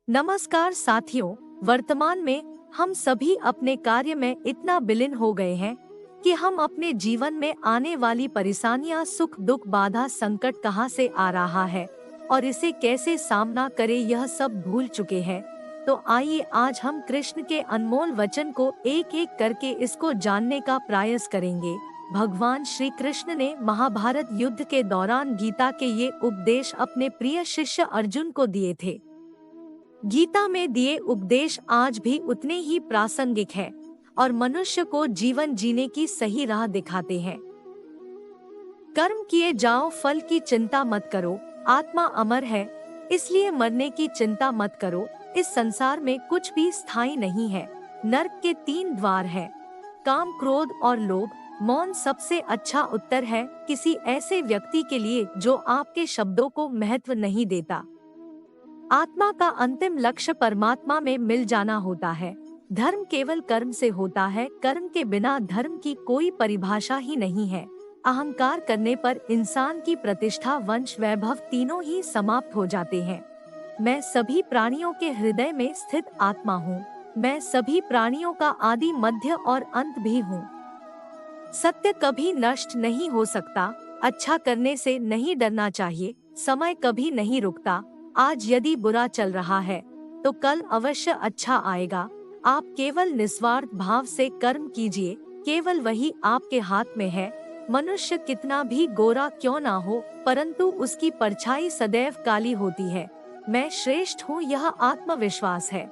नमस्कार साथियों, वर्तमान में हम सभी अपने कार्य में इतना विलीन हो गए हैं कि हम अपने जीवन में आने वाली परेशानियां, सुख दुख, बाधा, संकट कहां से आ रहा है और इसे कैसे सामना करें यह सब भूल चुके हैं। तो आइए आज हम कृष्ण के अनमोल वचन को एक एक करके इसको जानने का प्रयास करेंगे। भगवान श्री कृष्ण ने महाभारत युद्ध के दौरान गीता के ये उपदेश अपने प्रिय शिष्य अर्जुन को दिए थे। गीता में दिए उपदेश आज भी उतने ही प्रासंगिक हैं और मनुष्य को जीवन जीने की सही राह दिखाते हैं। कर्म किए जाओ, फल की चिंता मत करो, आत्मा अमर है इसलिए मरने की चिंता मत करो। इस संसार में कुछ भी स्थायी नहीं है। नरक के 3 द्वार हैं, काम, क्रोध और लोभ। मौन सबसे अच्छा उत्तर है किसी ऐसे व्यक्ति के लिए जो आपके शब्दों को महत्व नहीं देता। आत्मा का अंतिम लक्ष्य परमात्मा में मिल जाना होता है। धर्म केवल कर्म से होता है, कर्म के बिना धर्म की कोई परिभाषा ही नहीं है। अहंकार करने पर इंसान की प्रतिष्ठा, वंश, वैभव तीनों ही समाप्त हो जाते हैं। मैं सभी प्राणियों के हृदय में स्थित आत्मा हूँ। मैं सभी प्राणियों का आदि, मध्य और अंत भी हूँ। सत्य कभी नष्ट नहीं हो सकता। अच्छा करने से नहीं डरना चाहिए। समय कभी नहीं रुकता। आज यदि बुरा चल रहा है तो कल अवश्य अच्छा आएगा। आप केवल निस्वार्थ भाव से कर्म कीजिए, केवल वही आपके हाथ में है। मनुष्य कितना भी गोरा क्यों ना हो, परंतु उसकी परछाई सदैव काली होती है। मैं श्रेष्ठ हूँ यह आत्मविश्वास है,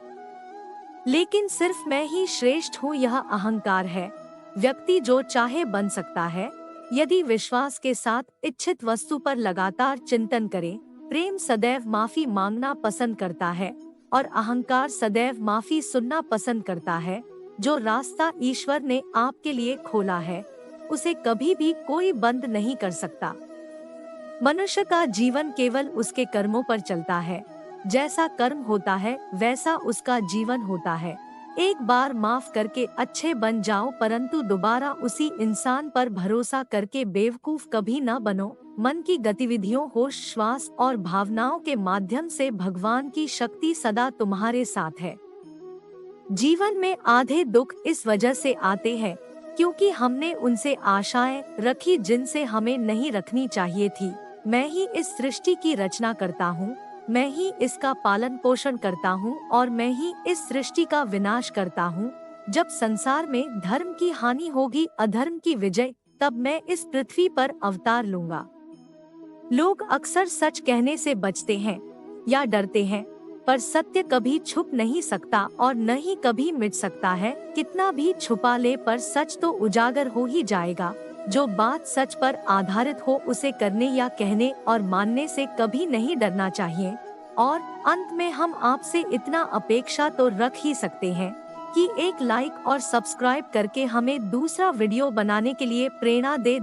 लेकिन सिर्फ मैं ही श्रेष्ठ हूँ यह अहंकार है। व्यक्ति जो चाहे बन सकता है यदि विश्वास के साथ इच्छित वस्तु पर लगातार चिंतन करे। प्रेम सदैव माफी मांगना पसंद करता है और अहंकार सदैव माफी सुनना पसंद करता है। जो रास्ता ईश्वर ने आपके लिए खोला है उसे कभी भी कोई बंद नहीं कर सकता। मनुष्य का जीवन केवल उसके कर्मों पर चलता है। जैसा कर्म होता है वैसा उसका जीवन होता है। एक बार माफ करके अच्छे बन जाओ, परंतु दोबारा उसी इंसान पर भरोसा करके बेवकूफ कभी न बनो। मन की गतिविधियों, होश, श्वास और भावनाओं के माध्यम से भगवान की शक्ति सदा तुम्हारे साथ है। जीवन में आधे दुख इस वजह से आते हैं क्योंकि हमने उनसे आशाएं रखी जिनसे हमें नहीं रखनी चाहिए थी। मैं ही इस सृष्टि की रचना करता हूँ, मैं ही इसका पालन पोषण करता हूँ और मैं ही इस सृष्टि का विनाश करता हूँ। जब संसार में धर्म की हानि होगी, अधर्म की विजय, तब मैं इस पृथ्वी पर अवतार लूंगा। लोग अक्सर सच कहने से बचते हैं या डरते हैं, पर सत्य कभी छुप नहीं सकता और न ही कभी मिट सकता है। कितना भी छुपा ले पर सच तो उजागर हो ही जाएगा। जो बात सच पर आधारित हो उसे करने या कहने और मानने से कभी नहीं डरना चाहिए। और अंत में हम आपसे इतना अपेक्षा तो रख ही सकते हैं कि एक लाइक और सब्सक्राइब करके हमें दूसरा वीडियो बनाने के लिए प्रेरणा दे।